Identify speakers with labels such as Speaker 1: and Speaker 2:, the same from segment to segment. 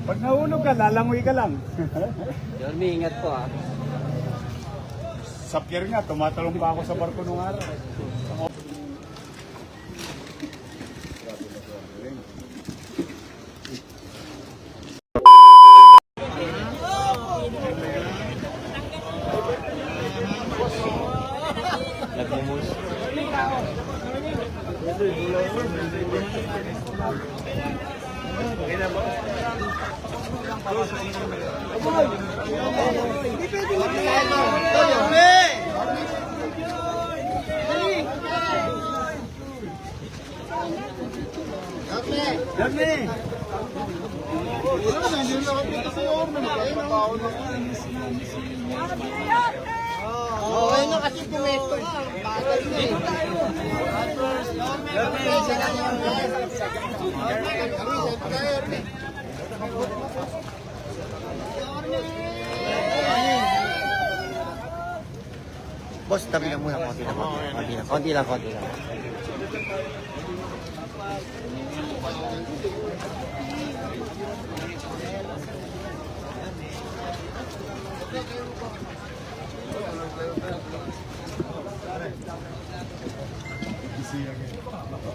Speaker 1: Pag nahulog ka, lalangoy ka lang.
Speaker 2: Yorme, ingat po ah.
Speaker 1: Sa pier nga, tumatalong pa ako sa barko nung araw.
Speaker 2: Nagmumus.
Speaker 3: Oo, ayun na kasi pumesto. Dito tayo.
Speaker 2: Boss, tabi lang muna. Konti lang. Konti lang.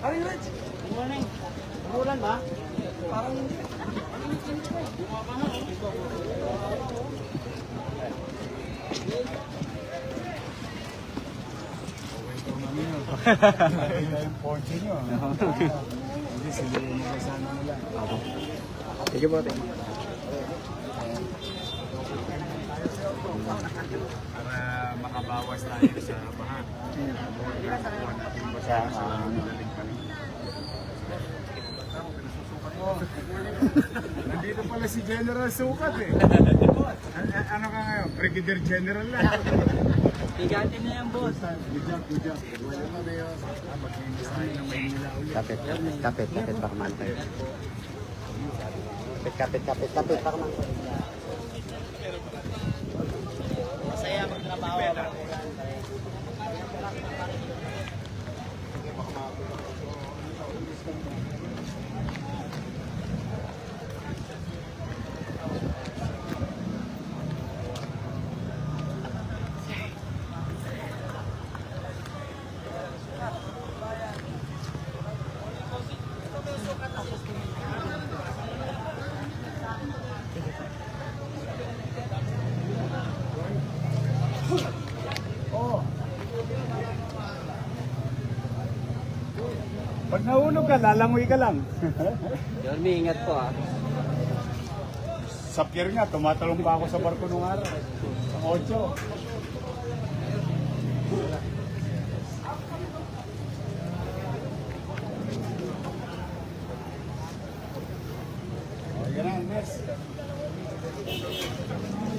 Speaker 3: Aray, Rich. Umulan ba? Parang hindi.
Speaker 1: Yung porche nyo. Hindi, silihin nyo sana nila.
Speaker 2: Sige po,
Speaker 1: Para makabawas tayo sa baha. Basta madaling pa rin. Nandito pala si General Sukat eh. Ano ka ngayon? Brigadier General lang.
Speaker 3: Bigati na yan, boss.
Speaker 1: Good job. Wala na ba yun? Mag-iinis tayo ng Maynila ulit.
Speaker 2: Kapit, baka mantay. Kapit, baka mantay.
Speaker 3: Masaya magtrabaho.
Speaker 1: Pag nahulog ka, lalangoy ka lang.
Speaker 2: Yorme, ingat po ah.
Speaker 1: Sa pier nga, tumatalong pa ako sa barko nung araw. Sa 8. Yan ang Nes.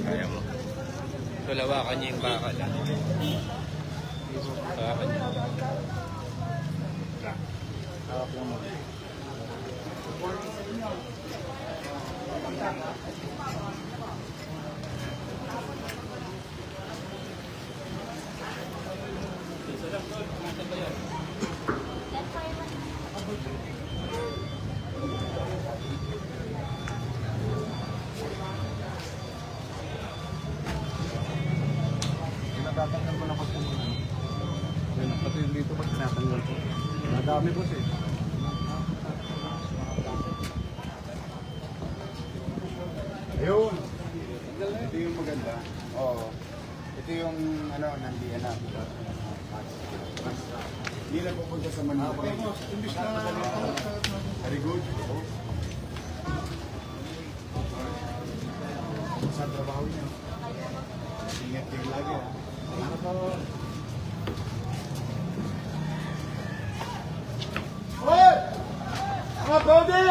Speaker 4: Kaya mo. Tulawakan niya yung bakal. Tulawakan niya.
Speaker 1: Hawak mo. Natatanggal mo na ko sa mga. Pati yung dito ba tinatanggal ko? Madami po siya. Yun. Ito yung maganda. Oo. Ito yung ano, nandiyan na. Hindi na pupunta sa Manila. Very good. Sa trabaho niya. Ingat kayo lagi. Ano po? Hoy! Mga bode!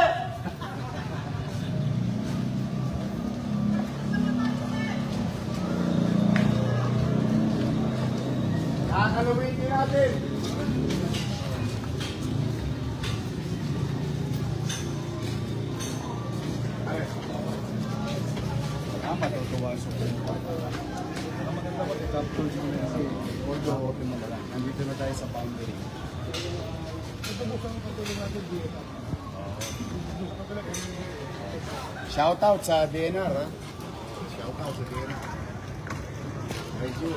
Speaker 1: Nakakalawin natin. Ay. Matutuwa sa pumunta. Ang maganda ko, i-capture nyo na kasi audio open mo na lang. Nandito na tayo sa boundary. Ito bukang patuloy natin dito. Shoutout sa DNR, ha? Shoutout sa DNR. Radio.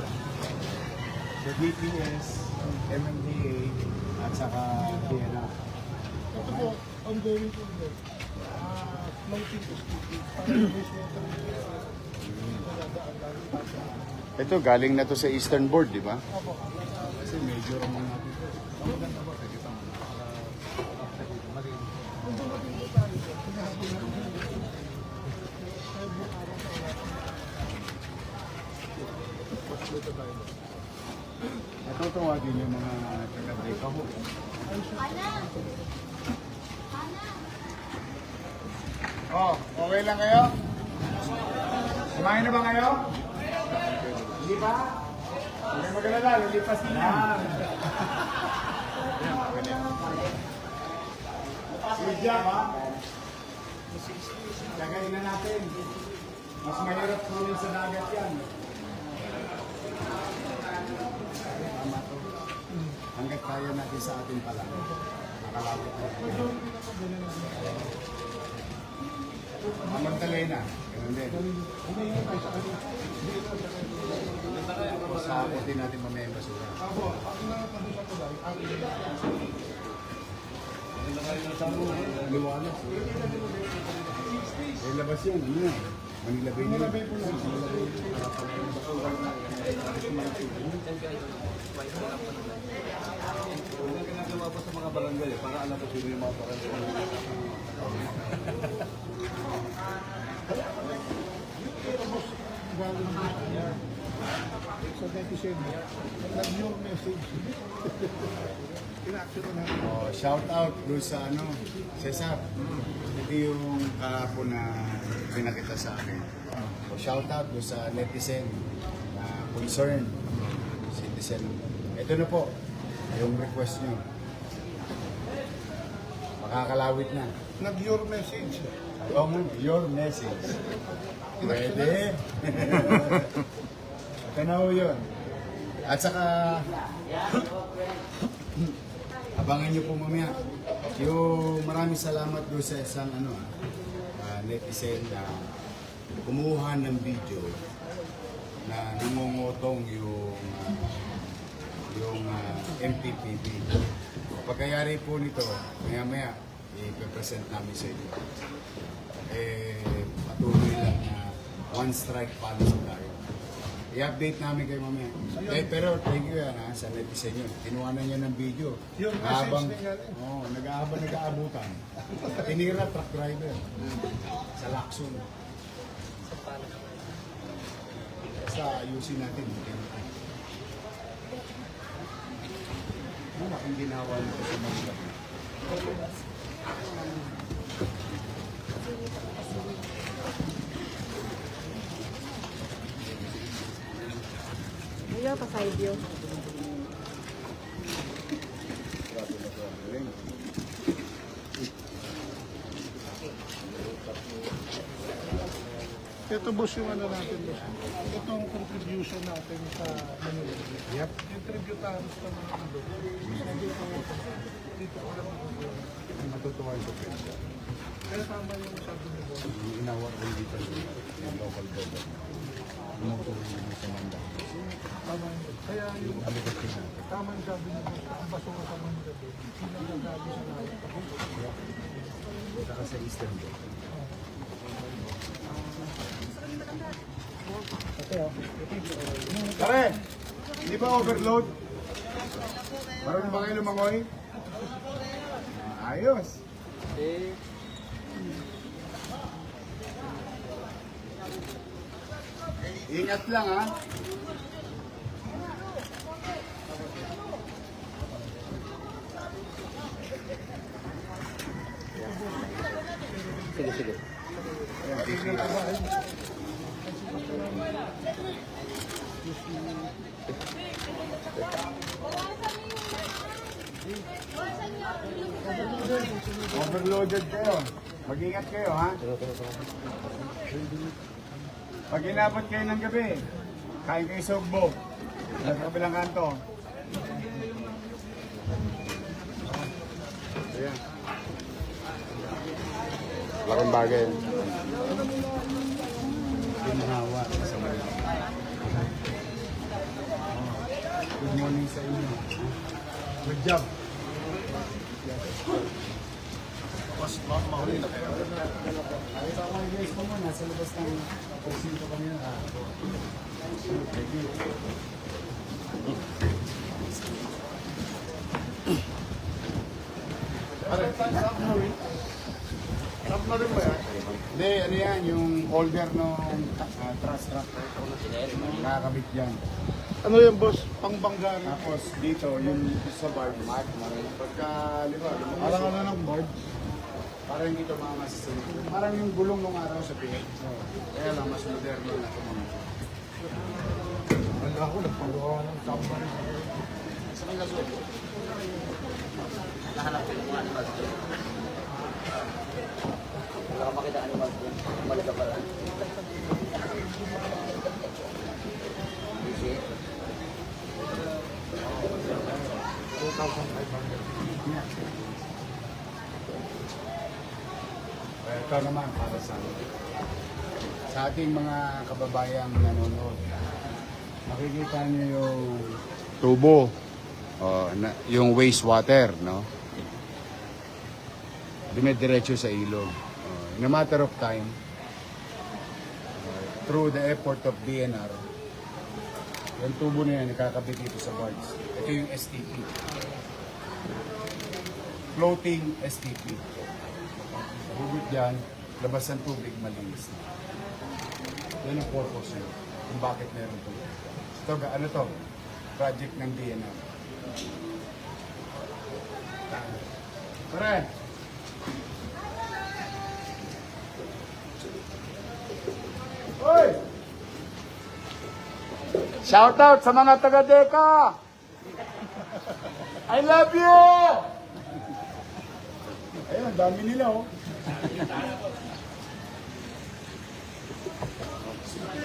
Speaker 1: Sa DPS, MMDA, at saka DNR.
Speaker 5: Ito po, ongoing po ito. Floating to speaking.
Speaker 1: Ito, galing na to sa Eastern Board, di ba? Kasi medyo ramang natin. Ang maganda ba? Kita mo. Ito tawagin yung mga taga-break ako. Oh, okay lang kayo? Kumain na ba kayo? Hindi ba? Hindi mag-alala, lilipas din yan. Good job, ha? Gagayin na natin. Mas mahirap kunin sa dagat yan. Tama to. Hanggat kaya natin sa atin pala. Nakalapit na. Ang Magdalena. Ganun din. Sa apotin natin mamaya yung basura. Liwanag. May labas yan. Ano yan? Manila Bay nila. Ang ginagawa pa sa mga barangay para alam ko sino yung mga barangay.
Speaker 5: So, netizen, nag yung message. Inaction na natin.
Speaker 1: Oh, shout out doon sa ano, Cesar. Ito yung kahapon na pinakita sa akin. So, shout out doon sa netizen na concern citizen. Ito na po, yung request nyo. Makakalawit na.
Speaker 5: Nag your message.
Speaker 1: Oo nga, your message. Pwede. Ito na ho yun. At saka, abangan nyo po mamaya. Yung maraming salamat doon sa isang netizen na kumuha ng video na nangungutong yung MPPB. Pagkayari po nito, maya-maya, i-present namin sa inyo. Patuloy lang na one strike policy tayo. I-update namin kayo mamaya. Pero thank you yan sa netizen yun. Tinuwanan niya ng video.
Speaker 5: Yung
Speaker 1: Habang,
Speaker 5: message na yan.
Speaker 1: nag-aabutan. Tinira truck driver sa Lacson. Sa ayusin natin. Ano ang ginawa nito sa mga
Speaker 6: Ayaw, pasay view.
Speaker 5: Ito boss yung ano natin boss. Ito ang contribution natin sa Manila.
Speaker 1: Yep.
Speaker 5: Yung tributaries sa mga ano. Dito ko lang
Speaker 1: Matutuwa yung presyo.
Speaker 5: kaya tama yung sabi ni boss.
Speaker 1: Yung inawat ko dito yung local government. Tumutulong naman sa manda.
Speaker 5: Tama yun. Kaya yung
Speaker 1: Aligasyon natin.
Speaker 5: tama yung sabi ni boss. Ang basura sa Manila. Sinagagabi sa lahat.
Speaker 1: Saka sa Eastern Bay. Pare, hindi ba overload? Marunong ba kayo lumangoy? Ayos. Ingat lang ha.
Speaker 2: Sige, sige.
Speaker 1: Overloaded kayo. Mag-ingat kayo ha. Pag inabot kayo ng gabi, kain kayo sa ugbo. Sa kabilang kanto. Ayan.
Speaker 2: Laking bagay.
Speaker 1: Good job. Mas mahuli na kayo. Nakita ko yung guys ko mo, nasa labas ng presinto kanina. Thank you.
Speaker 5: Sarap na rin ba yan?
Speaker 1: Hindi, ano yan, yung holder ng truss strap. Nakakabit yan.
Speaker 5: Ano yan, boss? Pangbangga rin.
Speaker 1: Tapos dito, yung sa bar, pagka, liba, parang ano ng board, parang hindi ito mga masisunod. Parang yung gulong nung araw sa pilit. Kaya lang, mas moderno na ito mga.
Speaker 5: Wala ako, nagpagawa ng tama.
Speaker 3: Nahanap ko yung mga animals doon. Wala ka makita animals doon. Balik ka pala.
Speaker 1: Ito naman para sa ating mga kababayang nanonood. Makikita niyo yung tubo, yung wastewater, no? Dumidiretso sa ilog. In a matter of time, through the effort of DNR, yung tubo na yan, nakakabit dito sa boards. Ito yung STP. Floating STP. Hubit dyan, labas ng tubig, malinis na. Yan ang purpose nyo, kung bakit meron ito. Ito, ano to? Project ng DNR. Pare! Hoy! Shout out sa mga taga-Deka! I love you! Ayun, ang dami nila oh.